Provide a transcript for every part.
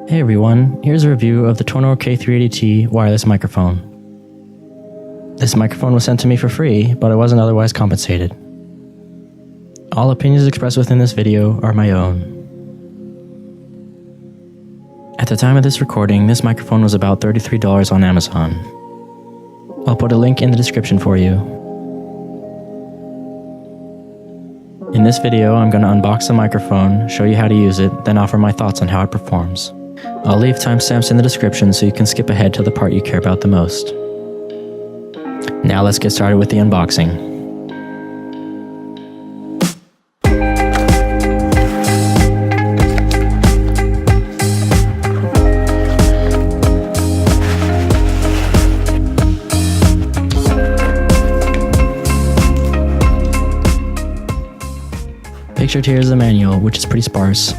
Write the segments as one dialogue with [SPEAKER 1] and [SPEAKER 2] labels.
[SPEAKER 1] Hey everyone, here's a review of the Tonor K380T wireless microphone. This microphone was sent to me for free, but I wasn't otherwise compensated. All opinions expressed within this video are my own. At the time of this recording, this microphone was about $33 on Amazon. I'll put a link in the description for you. In this video, I'm going to unbox the microphone, show you how to use it, then offer my thoughts on how it performs. I'll leave timestamps in the description so you can skip ahead to the part you care about the most. Now let's get started with the unboxing. Pictured here is the manual, which is pretty sparse.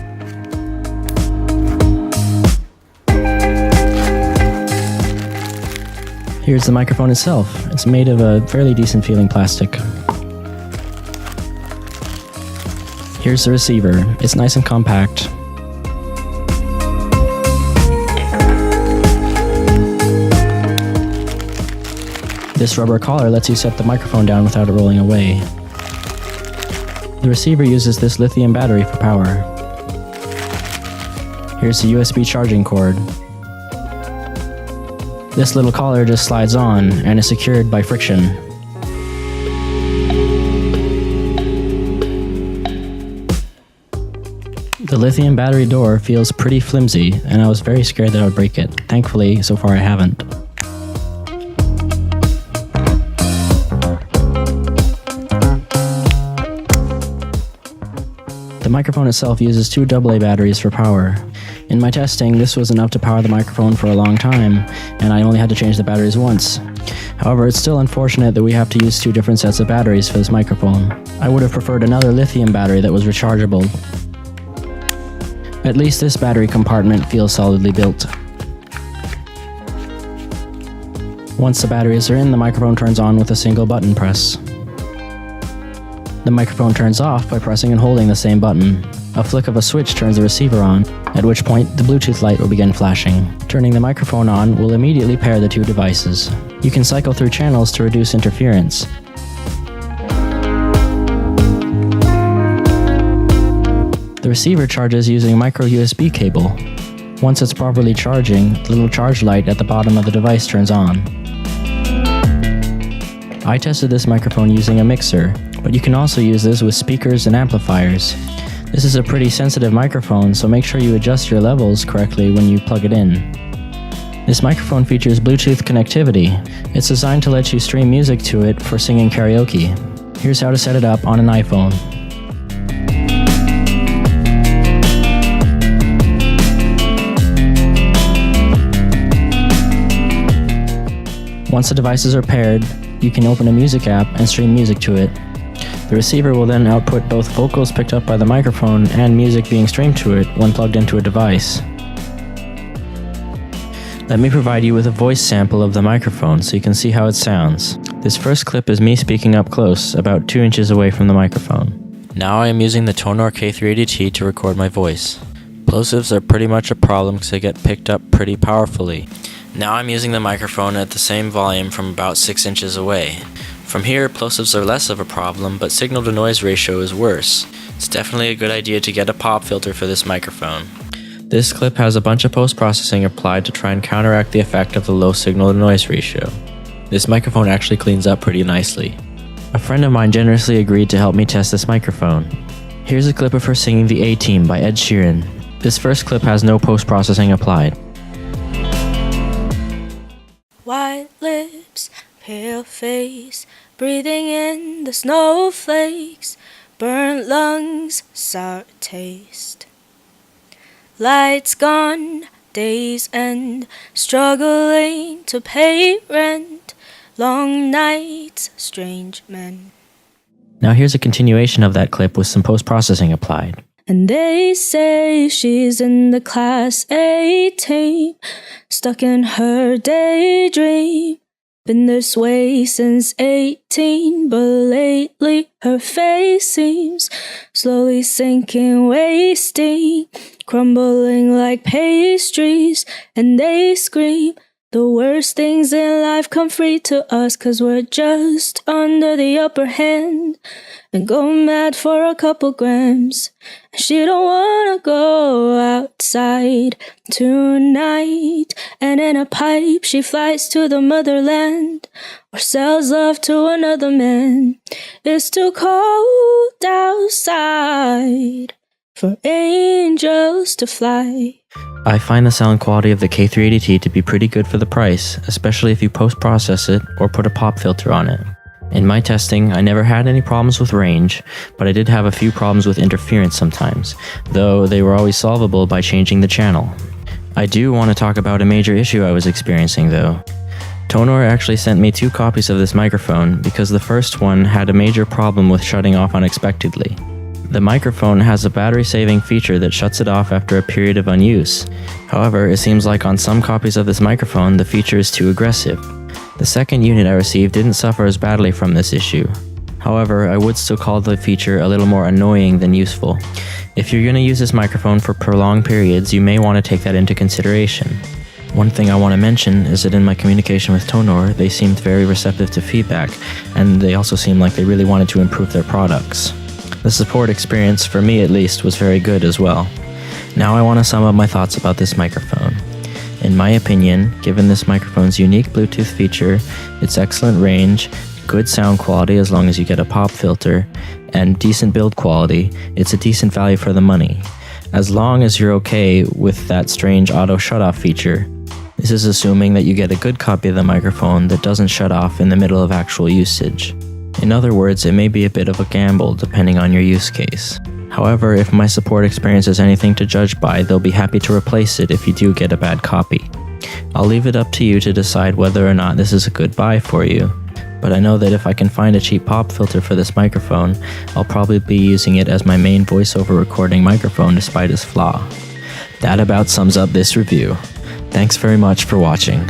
[SPEAKER 1] Here's the microphone itself. It's made of a fairly decent feeling plastic. Here's the receiver. It's nice and compact. This rubber collar lets you set the microphone down without it rolling away. The receiver uses this lithium battery for power. Here's the USB charging cord. This little collar just slides on and is secured by friction. The lithium battery door feels pretty flimsy, and I was very scared that I would break it. Thankfully, so far I haven't. The microphone itself uses two AA batteries for power. In my testing, this was enough to power the microphone for a long time, and I only had to change the batteries once. However, it's still unfortunate that we have to use two different sets of batteries for this microphone. I would have preferred another lithium battery that was rechargeable. At least this battery compartment feels solidly built. Once the batteries are in, the microphone turns on with a single button press. The microphone turns off by pressing and holding the same button. A flick of a switch turns the receiver on, at which point the Bluetooth light will begin flashing. Turning the microphone on will immediately pair the two devices. You can cycle through channels to reduce interference. The receiver charges using a micro USB cable. Once it's properly charging, the little charge light at the bottom of the device turns on. I tested this microphone using a mixer, but you can also use this with speakers and amplifiers. This is a pretty sensitive microphone, so make sure you adjust your levels correctly when you plug it in. This microphone features Bluetooth connectivity. It's designed to let you stream music to it for singing karaoke. Here's how to set it up on an iPhone. Once the devices are paired, you can open a music app and stream music to it. The receiver will then output both vocals picked up by the microphone and music being streamed to it when plugged into a device. Let me provide you with a voice sample of the microphone so you can see how it sounds. This first clip is me speaking up close, about 2 inches away from the microphone. Now I am using the Tonor K380T to record my voice. Plosives are pretty much a problem because they get picked up pretty powerfully. Now I'm using the microphone at the same volume from about 6 inches away. From here, plosives are less of a problem, but signal-to-noise ratio is worse. It's definitely a good idea to get a pop filter for this microphone. This clip has a bunch of post-processing applied to try and counteract the effect of the low signal-to-noise ratio. This microphone actually cleans up pretty nicely. A friend of mine generously agreed to help me test this microphone. Here's a clip of her singing the A-Team by Ed Sheeran. This first clip has no post-processing applied.
[SPEAKER 2] White lips, pale face, breathing in the snowflakes, burnt lungs, sour taste. Lights gone, days end, struggling to pay rent, long nights, strange men.
[SPEAKER 1] Now here's a continuation of that clip with some post-processing applied.
[SPEAKER 2] And they say she's in the class A team, stuck in her daydream. Been this way since 18, but lately her face seems slowly sinking, wasting, crumbling like pastries, and they scream the worst things in life come free to us, 'cause we're just under the upper hand and go mad for a couple grams. She don't wanna go outside tonight, and in a pipe she flies to the motherland or sells love to another man. It's too cold outside for angels to fly.
[SPEAKER 1] I find the sound quality of the K380T to be pretty good for the price, especially if you post-process it or put a pop filter on it. In my testing, I never had any problems with range, but I did have a few problems with interference sometimes, though they were always solvable by changing the channel. I do want to talk about a major issue I was experiencing though. Tonor actually sent me 2 copies of this microphone because the first one had a major problem with shutting off unexpectedly. The microphone has a battery-saving feature that shuts it off after a period of unuse. However, it seems like on some copies of this microphone, the feature is too aggressive. The second unit I received didn't suffer as badly from this issue. However, I would still call the feature a little more annoying than useful. If you're going to use this microphone for prolonged periods, you may want to take that into consideration. One thing I want to mention is that in my communication with Tonor, they seemed very receptive to feedback, and they also seemed like they really wanted to improve their products. The support experience, for me at least, was very good as well. Now I want to sum up my thoughts about this microphone. In my opinion, given this microphone's unique Bluetooth feature, its excellent range, good sound quality as long as you get a pop filter, and decent build quality, it's a decent value for the money. As long as you're okay with that strange auto shut-off feature. This is assuming that you get a good copy of the microphone that doesn't shut off in the middle of actual usage. In other words, it may be a bit of a gamble depending on your use case. However, if my support experience is anything to judge by, they'll be happy to replace it if you do get a bad copy. I'll leave it up to you to decide whether or not this is a good buy for you, but I know that if I can find a cheap pop filter for this microphone, I'll probably be using it as my main voiceover recording microphone despite its flaw. That about sums up this review. Thanks very much for watching.